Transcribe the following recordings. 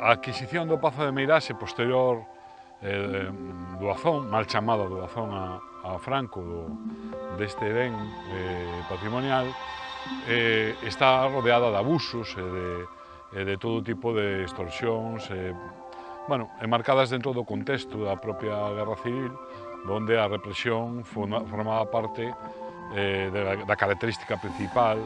A adquisición do Pazo de Meirás e posterior doazón, mal chamada doazón a Franco deste ben patrimonial, está rodeada de abusos e de todo tipo de extorsións, enmarcadas dentro do contexto da propia Guerra Civil, onde a represión formaba parte da característica principal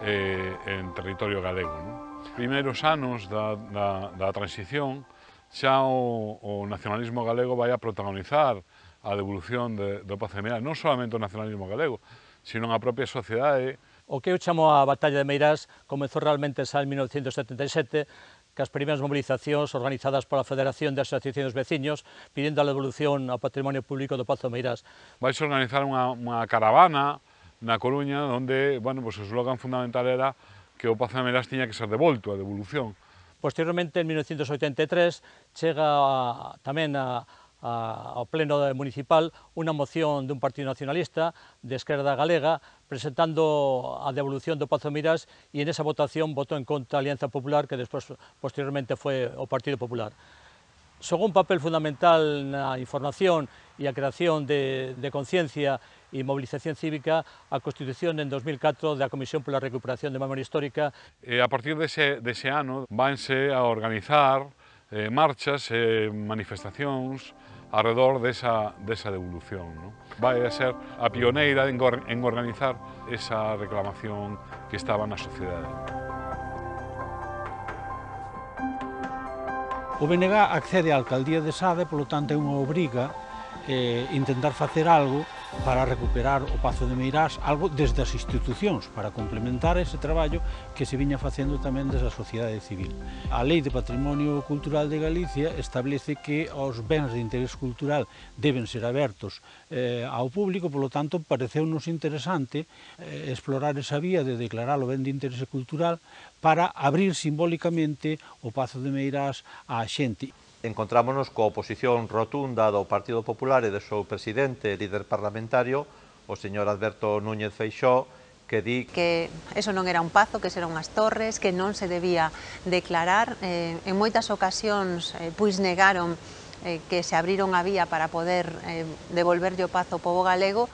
en territorio galego. Primeiros anos da transición, xa o nacionalismo galego vai a protagonizar a devolución do Pazo de Meirás, non solamente o nacionalismo galego, sino a propia sociedade. O que eu chamo a Batalla de Meirás comezou realmente xa en 1977, as primeiras movilizacións organizadas pola Federación de Asociacións Veciños pedindo a devolución ao patrimonio público do Pazo de Meirás. Vais organizar unha caravana na Coruña onde, o eslogan fundamental era que o Pazo de Meirás tiña que ser devolto, a devolución. Posteriormente, en 1983, chega tamén ao pleno municipal unha moción dun partido nacionalista de Esquerda Galega presentando a devolución do Pazo de Meirás e en esa votación votou en contra a Alianza Popular, que despois, posteriormente, foi o Partido Popular. Xogou un papel fundamental na información e a creación de conciencia e movilización cívica a constitución en 2004 da Comisión pola Recuperación de Memoria Histórica. A partir dese ano vanse a organizar marchas e manifestacións alrededor desa devolución. Vai a ser a pioneira en organizar esa reclamación que estaba na sociedade. O BNG accede á alcaldía de Sada e, polo tanto, é unha obriga intentar facer algo para recuperar o Pazo de Meirás, algo desde as institucións, para complementar ese traballo que se viña facendo tamén desde a sociedade civil. A Lei de Patrimonio Cultural de Galicia establece que os bens de interés cultural deben ser abertos ao público, polo tanto, pareceunos interesante explorar esa vía de declarar o ben de interese cultural para abrir simbólicamente o Pazo de Meirás á xente. Encontrámonos coa oposición rotunda do Partido Popular e do seu presidente e líder parlamentario, o señor Alberto Núñez Feixóo, que di que eso non era un pazo, que eran unhas torres, que non se debía declarar. En moitas ocasións pois negaron que se abriron a vía para poder devolverlle o pazo ao pobo galego.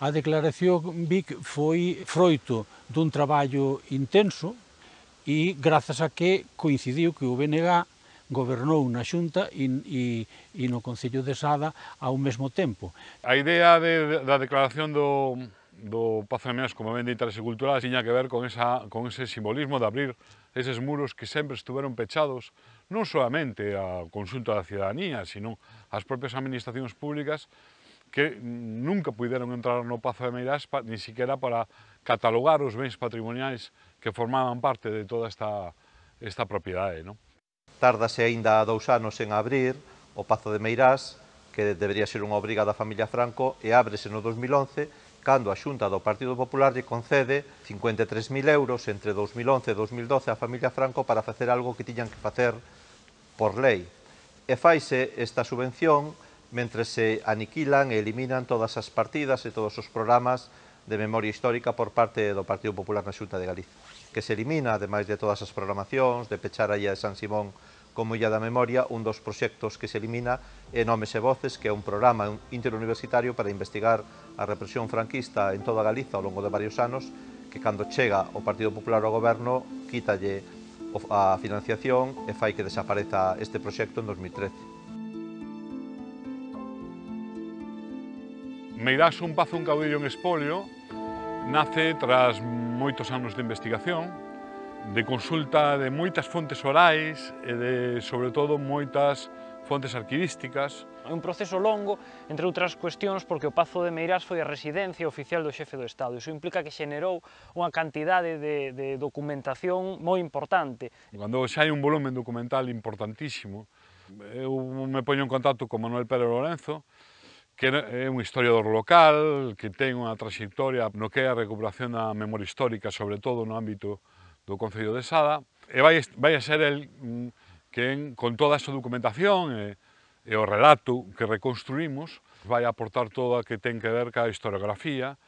A declaración BIC foi froito dun traballo intenso e grazas a que coincidiu que o BNG gobernou na Xunta e no Concello de Sada ao mesmo tempo. A idea da declaración do Pazo de Meirás como ben de interese cultural tiña que ver con ese simbolismo de abrir eses muros que sempre estuveron pechados non solamente ao conxunto da cidadanía, sino ás propias administracións públicas que nunca puideron entrar no Pazo de Meirás ni siquiera para catalogar os bens patrimoniais que formaban parte de toda esta propiedade. Tárdase aínda 2 anos en abrir o Pazo de Meirás, que debería ser unha obriga da familia Franco, e ábrese no 2011, cando a Xunta do Partido Popular lle concede 53.000 euros entre 2011 e 2012 á familia Franco para facer algo que tiñan que facer por lei. E faise esta subvención mentre se aniquilan e eliminan todas as partidas e todos os programas de memoria histórica por parte do Partido Popular na Xunta de Galicia, que se elimina, ademais de todas as programacións, de pechar a Illa de San Simón como Illa da Memoria, un dos proxectos que se elimina é Nomes e Voces, que é un programa interuniversitario para investigar a represión franquista en toda Galiza ao longo de varios anos, que cando chega o Partido Popular ao goberno, quítalle a financiación e fai que desapareza este proxecto en 2013. Meirás, un pazo, un caudillo en espolio, nace tras moitos anos de investigación, de consulta de moitas fontes orais e sobre todo, moitas fontes arquivísticas. É un proceso longo, entre outras cuestións, porque o Pazo de Meirás foi a residencia oficial do xefe do Estado. Iso implica que xenerou unha cantidade de documentación moi importante. Cando xa hai un volumen documental importantísimo, eu me poño en contacto con Manuel Pérez Lorenzo, que é un historiador local, que ten unha trayectoria no que é a recuperación da memoria histórica, sobre todo no ámbito do Concello de Sada, e vai a ser el que, con toda esa documentación e o relato que reconstruímos, vai aportar todo o que ten que ver ca historiografía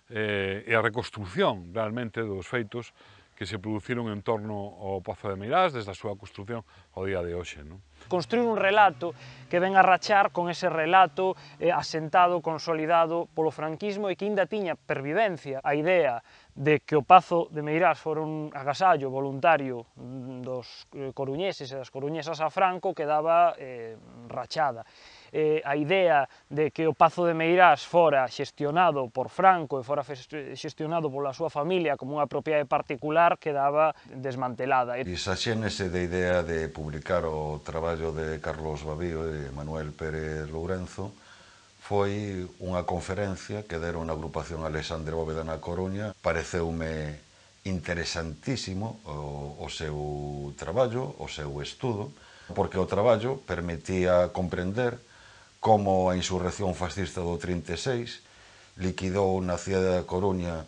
e a reconstrucción realmente dos feitos que se produciron en torno ao Pazo de Meirás desde a súa construción ao día de hoxe. Construir un relato que ven a rachar con ese relato asentado, consolidado polo franquismo e que ainda tiña pervivencia a idea de que o Pazo de Meirás fora un agasallo voluntario dos coruñeses e das coruñesas a Franco quedaba rachada. A idea de que o Pazo de Meirás fora xestionado por Franco e fora xestionado pola súa familia como unha propiedade particular quedaba desmantelada. Esa xénese de idea de publicar o traballo de Carlos Babío e Manuel Pérez Lourenzo foi unha conferencia que deron na agrupación Alexandre Bóveda na Coruña. Pareceume interesantísimo o seu traballo, o seu estudo, porque o traballo permitía comprender como a insurrección fascista do 36 liquidou na cidade da Coruña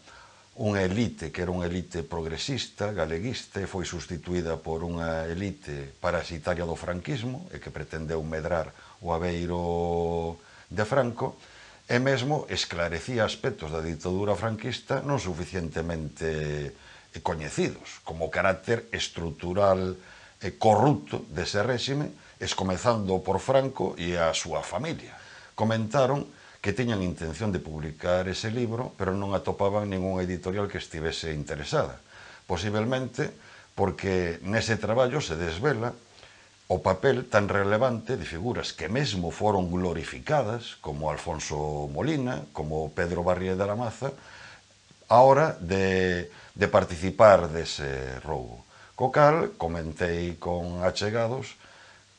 unha elite que era unha elite progresista, galeguista, e foi sustituída por unha elite parasitaria do franquismo e que pretendeu medrar o aveiro de Franco, e mesmo esclarecía aspectos da ditadura franquista non suficientemente coñecidos, como o carácter estrutural e corrupto dese réxime, escomezando por Franco e a súa familia. Comentaron que tiñan intención de publicar ese libro, pero non atopaban ningunha editorial que estivese interesada. Posiblemente porque nese traballo se desvela o papel tan relevante de figuras que mesmo foron glorificadas, como Alfonso Molina, como Pedro Barrié de la Maza, a hora de participar dese roubo. Co cal, comentei con achegados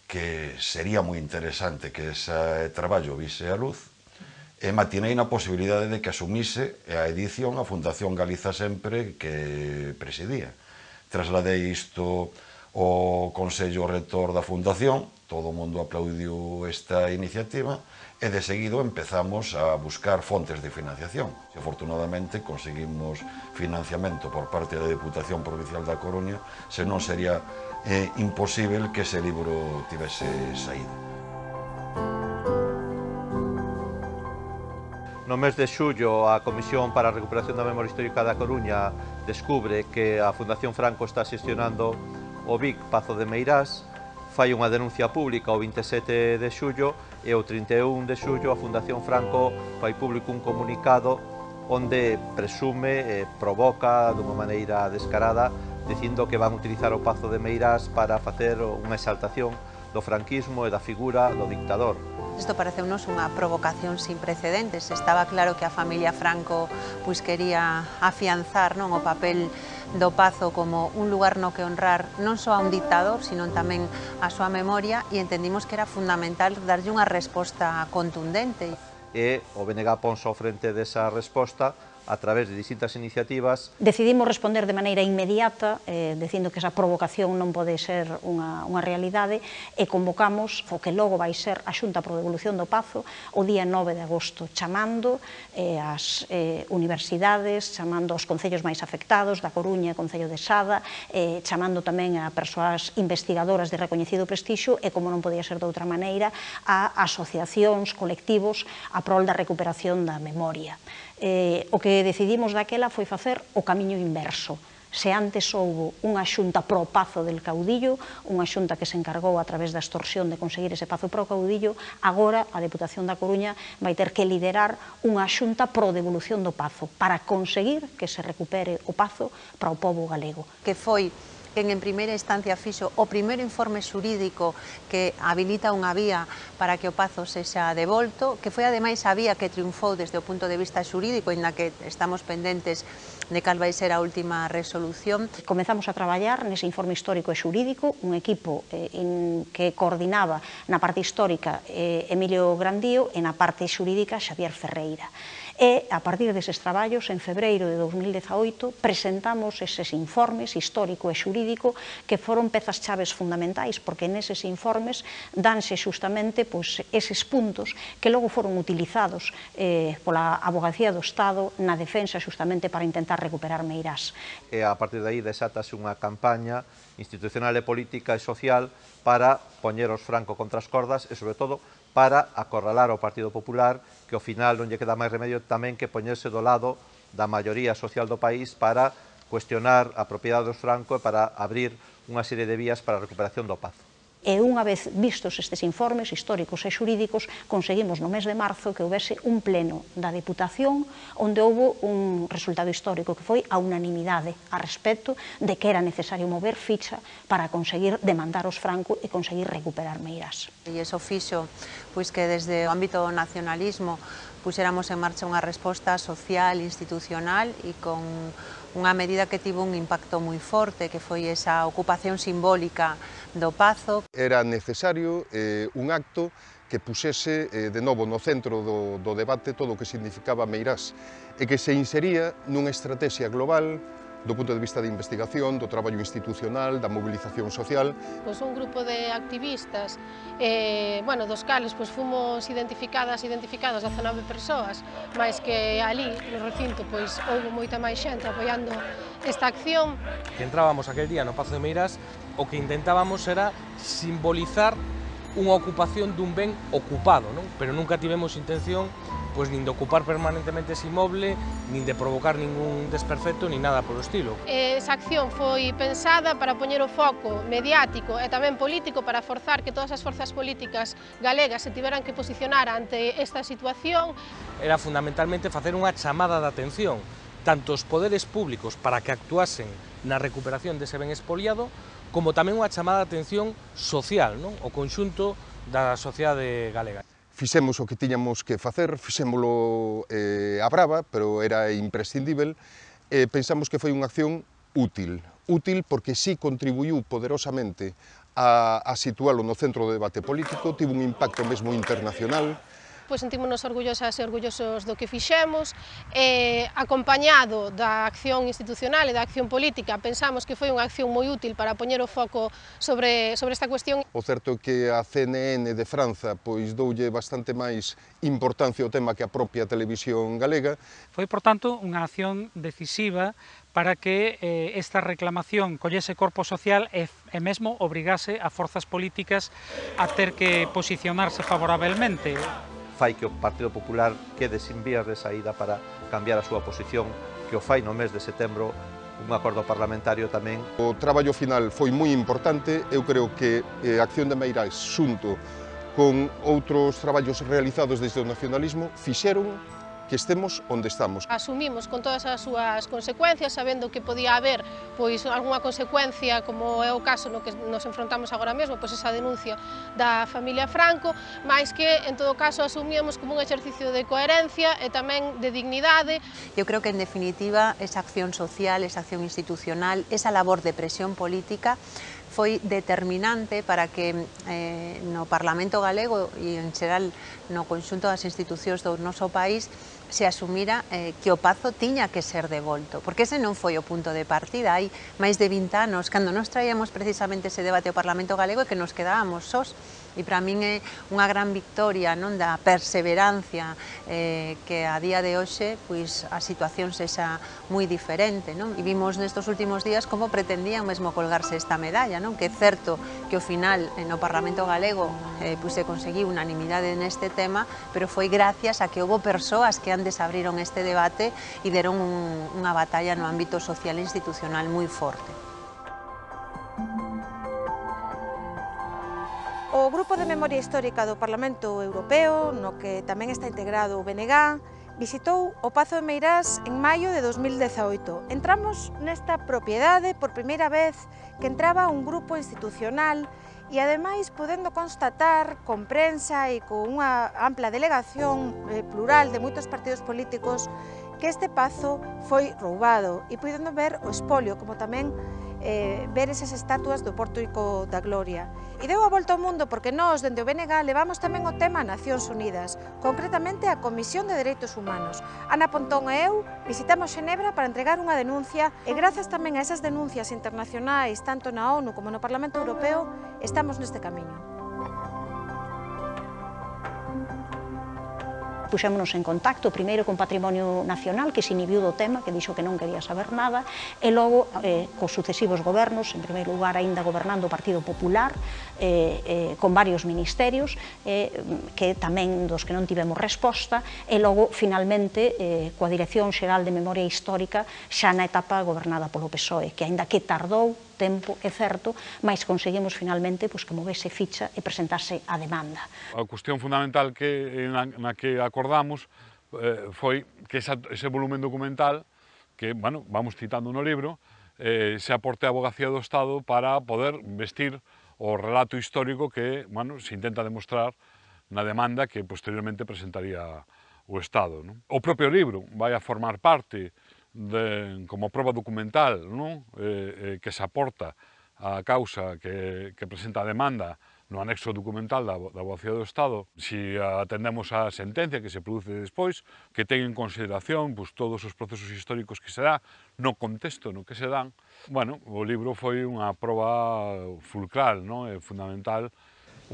que sería moi interesante que ese traballo vise a luz e matinei na posibilidade de que asumise a edición a Fundación Galiza Sempre que presidía. Trasladei isto ao Consello Rector da Fundación, todo o mundo aplaudiu esta iniciativa e de seguido empezamos a buscar fontes de financiación. E afortunadamente conseguimos financiamento por parte da Deputación Provincial da Coruña, senón sería imposible que ese libro tivese saído. No mes de xullo, a Comisión para a Recuperación da Memoria Histórica da Coruña descubre que a Fundación Franco está xestionando o BIC Pazo de Meirás, fai unha denuncia pública o 27 de xullo e o 31 de xullo a Fundación Franco fai público un comunicado onde presume e provoca dunha maneira descarada dicindo que van utilizar o Pazo de Meirás para facer unha exaltación do franquismo e da figura do dictador. Isto pareceunos unha provocación sin precedentes. Estaba claro que a familia Franco quería afianzar o papel do Pazo como un lugar no que honrar non só a un dictador, sino tamén a súa memoria, e entendimos que era fundamental darlle unha resposta contundente. E o BNG ponse ao frente desa resposta a través de distintas iniciativas. Decidimos responder de maneira inmediata, dicindo que esa provocación non pode ser unha realidade, e convocamos o que logo vai ser a Xunta pro Devolución do Pazo o día 9 de agosto, chamando as universidades, chamando os concellos máis afectados, da Coruña e Concello de Sada, chamando tamén a persoas investigadoras de recoñecido prestixio e, como non podía ser de outra maneira, a asociacións, colectivos a prol da recuperación da memoria. O que decidimos daquela foi facer o camiño inverso. Se antes houbo unha xunta pro Pazo del Caudillo, unha xunta que se encargou a través da extorsión de conseguir ese Pazo pro Caudillo, agora a Deputación da Coruña vai ter que liderar unha xunta pro devolución do Pazo para conseguir que se recupere o Pazo para o pobo galego. Que foi quen en primeira instancia fixo o primeiro informe xurídico que habilita unha vía para que o Pazo sexa devolto, que foi ademais a vía que triunfou desde o punto de vista xurídico, na que estamos pendentes de cal vai ser a última resolución. Comezamos a traballar nese informe histórico e xurídico, un equipo que coordinaba na parte histórica Emilio Grandío e na parte xurídica Xavier Ferreira. E, a partir deses traballos, en febreiro de 2018, presentamos eses informes histórico e xurídico que foron pezas chaves fundamentais, porque neses informes danse xustamente eses puntos que logo foron utilizados pola Avogacía do Estado na defensa xustamente para intentar recuperar Meirás. E a partir de aí desátase unha campaña institucional e política e social para poñer os Franco contra as cordas e, sobre todo, para acorralar ao Partido Popular, que ao final non lle queda máis remedio tamén que poñerse do lado da maioría social do país para cuestionar a propiedade dos Franco e para abrir unha serie de vías para a recuperación do pazo. E unha vez vistos estes informes históricos e xurídicos, conseguimos no mes de marzo que houvese un pleno da Deputación onde houve un resultado histórico que foi a unanimidade a respecto de que era necesario mover ficha para conseguir demandar os Franco e conseguir recuperar Meirás. E iso fixo pois, que desde o ámbito do nacionalismo puxéramos en marcha unha resposta social, institucional e con unha medida que tivo un impacto moi forte, que foi esa ocupación simbólica do pazo. Era necesario un acto que puxese de novo no centro do debate todo o que significaba Meirás e que se insería nunha estrategia global do punto de vista de investigación, do traballo institucional, da mobilización social. Pois un grupo de activistas, dos cales fomos identificados 19 persoas, máis que ali no recinto houve moita máis xente apoiando esta acción. Que entrábamos aquel día no Pazo de Meirás, o que intentábamos era simbolizar unha ocupación dun ben ocupado, non? Pero nunca tivemos intención nin de ocupar permanentemente ese inmoble, nin de provocar ningún desperfecto, nin nada polo estilo. Esa acción foi pensada para poñer o foco mediático e tamén político para forzar que todas as forzas políticas galegas se tiveran que posicionar ante esta situación. Era fundamentalmente facer unha chamada de atención, tanto os poderes públicos para que actuasen na recuperación dese ben expoliado, como tamén unha chamada de atención social, non? O conxunto da sociedade galega. Fixemos o que tiñamos que facer, fixémolo a brava, pero era imprescindível, e pensamos que foi unha acción útil porque sí contribuiu poderosamente a situalo no centro do debate político, tivo un impacto mesmo internacional. Pois sentímonos orgullosas e orgullosos do que fixemos, acompañado da acción institucional e da acción política, pensamos que foi unha acción moi útil para poñer o foco sobre esta cuestión. O certo é que a CNN de Franza doulle bastante máis importancia ao tema que a propia televisión galega. Foi, por tanto, unha acción decisiva para que esta reclamación collese corpo social e mesmo obrigase a forzas políticas a ter que posicionarse favorablemente. Fai que o Partido Popular quede sin vías de saída para cambiar a súa posición, que o fai no mes de setembro un acordo parlamentario tamén. O traballo final foi moi importante, eu creo que a acción de Meirás xunto con outros traballos realizados desde o nacionalismo fixeron que estemos onde estamos. Asumimos con todas as súas consecuencias, sabendo que podía haber algunha consecuencia, como é o caso no que nos enfrontamos agora mesmo, esa denuncia da familia Franco, máis que, en todo caso, asumíamos como un exercicio de coherencia e tamén de dignidade. Eu creo que, en definitiva, esa acción social, esa acción institucional, esa labor de presión política foi determinante para que no Parlamento galego e, en xeral, no conxunto das institucións do noso país se asumira que o Pazo tiña que ser devolto, porque ese non foi o punto de partida. Hai máis de 20 anos, cando nos traíamos precisamente ese debate ao Parlamento galego, e que nos quedábamos sós. E para min é unha gran victoria da perseverancia que a día de hoxe a situación sexa moi diferente. E vimos nestes últimos días como pretendían mesmo colgarse esta medalla, que é certo que ao final no Parlamento galego se conseguiu unanimidade neste tema, pero foi gracias a que houve persoas que antes abriron este debate e deron unha batalla no ámbito social e institucional moi forte. O Grupo de Memoria Histórica do Parlamento Europeo, no que tamén está integrado o BNG, visitou o Pazo de Meirás en maio de 2018. Entramos nesta propiedade por primeira vez que entraba un grupo institucional e, ademais, podendo constatar con prensa e con unha ampla delegación plural de moitos partidos políticos que este pazo foi roubado e podendo ver o espolio, como tamén ver esas estatuas do Pórtico da Gloria. E deu a volta ao mundo porque nós, dende o BNG, levamos tamén o tema a Nacións Unidas, concretamente a Comisión de Dereitos Humanos. Ana Pontón e eu visitamos Xenebra para entregar unha denuncia e, grazas tamén a esas denuncias internacionais, tanto na ONU como no Parlamento Europeo, estamos neste camiño. puxémonos en contacto, primeiro con Patrimonio Nacional, que se inhibiu do tema, que dixo que non quería saber nada, e logo cos sucesivos gobernos, en primeiro lugar aínda gobernando o Partido Popular, con varios ministerios, que tamén dos que non tivemos resposta, e logo, finalmente, coa Dirección Xeral de Memoria Histórica, xa na etapa gobernada polo PSOE, que aínda que tardou tempo, é certo, mas conseguimos finalmente que movese ficha e presentase a demanda. A cuestión fundamental na que acordamos foi que ese volumen documental, que vamos citando no libro, se aporte a Avogacía do Estado para poder vestir o relato histórico que se intenta demostrar na demanda que posteriormente presentaría o Estado. O propio libro vai a formar parte como proba documental que se aporta á causa que presenta a demanda no anexo documental da Avogacía do Estado. Se atendemos a sentencia que se produce despois, que ten en consideración todos os procesos históricos que se dá, no contexto no que se dan, o libro foi unha proba fulcral, fundamental.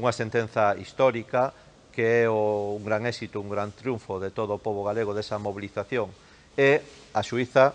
Unha sentenza histórica que é un gran éxito, un gran triunfo de todo o pobo galego desa mobilización, e a xuíza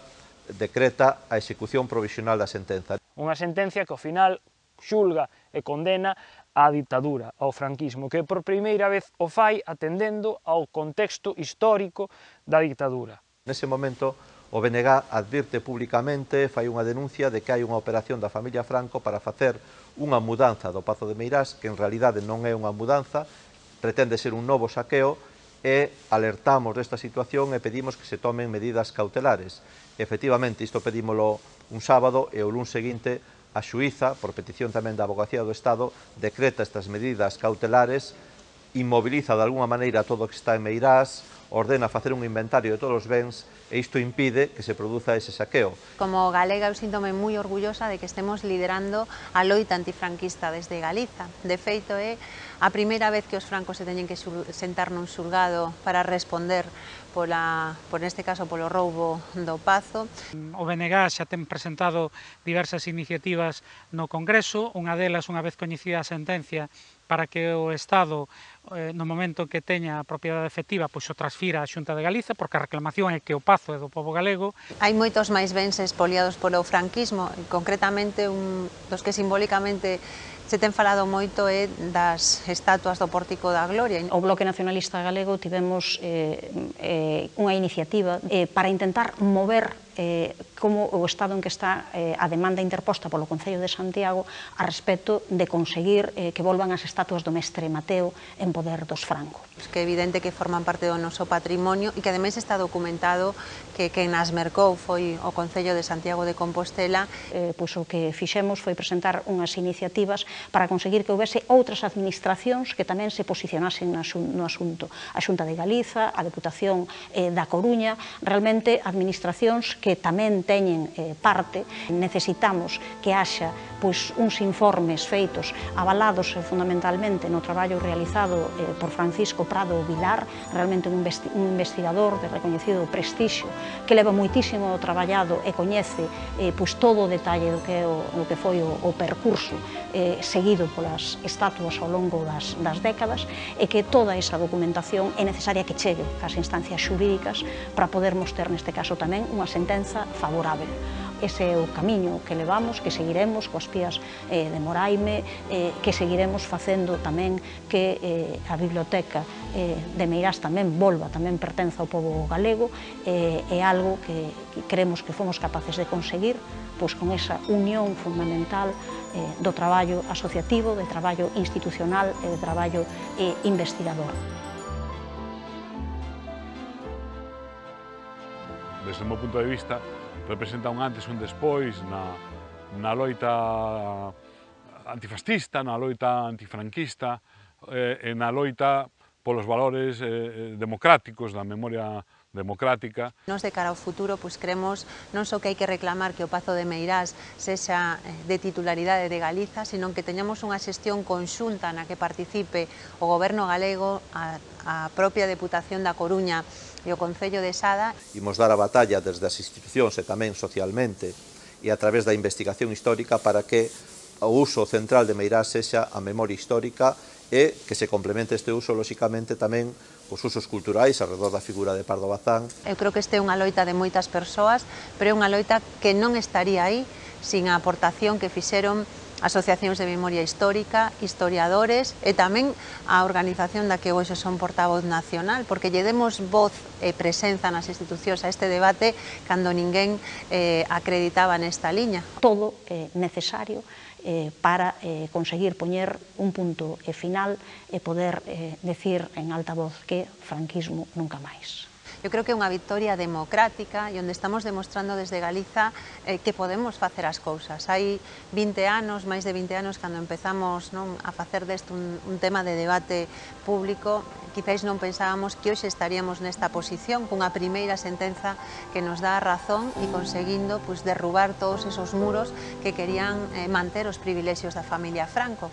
decreta a execución provisional da sentenza. Unha sentencia que ao final xulga e condena á ditadura, ao franquismo, que por primeira vez o fai atendendo ao contexto histórico da ditadura. Nese momento, o BNG advirte públicamente, fai unha denuncia de que hai unha operación da familia Franco para facer unha mudanza do Pazo de Meirás, que en realidade non é unha mudanza, pretende ser un novo saqueo, e alertamos desta situación e pedimos que se tomen medidas cautelares. Efectivamente, isto pedímolo un sábado e o luns seguinte a xuíza, por petición tamén da Avogacía do Estado, decreta estas medidas cautelares, inmoviliza de alguna maneira todo o que está en Meirás, ordena facer un inventario de todos os bens e isto impide que se produza ese saqueo. Como galega eu síntome moi orgullosa de que estemos liderando a loita antifranquista desde Galiza. De feito, é a primeira vez que os francos se teñen que sentar nun xulgado para responder por este caso polo roubo do Pazo. O BNG xa ten presentado diversas iniciativas no Congreso, unha delas, unha vez coñecida a sentencia, para que o Estado, no momento que teña a propiedade efectiva, o transfira á Xunta de Galiza, porque a reclamación é que o Pazo é do pobo galego. Hai moitos máis bens expoliados polo franquismo, concretamente un dos que simbólicamente se ten falado moito é das estatuas do Pórtico da Gloria. O Bloque Nacionalista Galego tivemos unha iniciativa para intentar mover como o estado en que está a demanda interposta polo Concello de Santiago a respecto de conseguir que volvan as estatuas do Mestre Mateo en poder dos Franco. Que é evidente que forman parte do noso patrimonio e que ademais está documentado que quen as mercou foi o Concello de Santiago de Compostela. Pois o que fixemos foi presentar unhas iniciativas para conseguir que houvese outras administracións que tamén se posicionasen no asunto. A Xunta de Galiza, a Deputación da Coruña, realmente administracións que tamén teñen parte. Necesitamos que haxa uns informes feitos, avalados fundamentalmente no traballo realizado por Francisco Prado Vilar, realmente un investigador de recoñecido prestixio, que leva moitísimo traballado e coñece todo o detalle do que foi o percurso seguido polas estatuas ao longo das décadas, e que toda esa documentación é necesaria que chegue ás instancias xurídicas para podermos ter neste caso tamén unha sentenza favorable. Ese é o camiño que levamos, que seguiremos coas pías de Moraime, que seguiremos facendo tamén que a biblioteca de Meirás tamén volva, tamén pertenza ao pobo galego, é algo que creemos que fomos capaces de conseguir con esa unión fundamental do traballo asociativo, de traballo institucional e de traballo investigador. Desde o meu punto de vista, representa un antes e un despois na loita antifascista, na loita antifranquista e na loita polos valores democráticos, da memoria democrática. Nos de cara ao futuro, creemos non só que hai que reclamar que o Pazo de Meirás sexa de titularidade de Galiza, sino que teñamos unha xestión conxunta na que participe o Goberno galego, a propia Deputación da Coruña e o Concello de Sada. Imos dar a batalla desde as institucións e tamén socialmente e a través da investigación histórica para que o uso central de Meirás sexa a memoria histórica e que se complemente este uso, lóxicamente, tamén os usos culturais alrededor da figura de Pardo Bazán. Eu creo que este é unha loita de moitas persoas, pero é unha loita que non estaría aí sin a aportación que fixeron asociacións de memoria histórica, historiadores e tamén a organización da que hoxe son portavoz nacional, porque lle demos voz e presenza nas institucións a este debate cando ninguén acreditaba nesta liña. Todo é necesario para conseguir poñer un punto final e poder decir en alta voz que franquismo nunca máis. Eu creo que é unha victoria democrática e onde estamos demostrando desde Galiza que podemos facer as cousas. Hai 20 anos, máis de 20 anos, cando empezamos a facer deste un tema de debate público, quizáis non pensábamos que hoxe estaríamos nesta posición cunha primeira sentenza que nos dá a razón e conseguindo derrubar todos esos muros que querían manter os privilexios da familia Franco.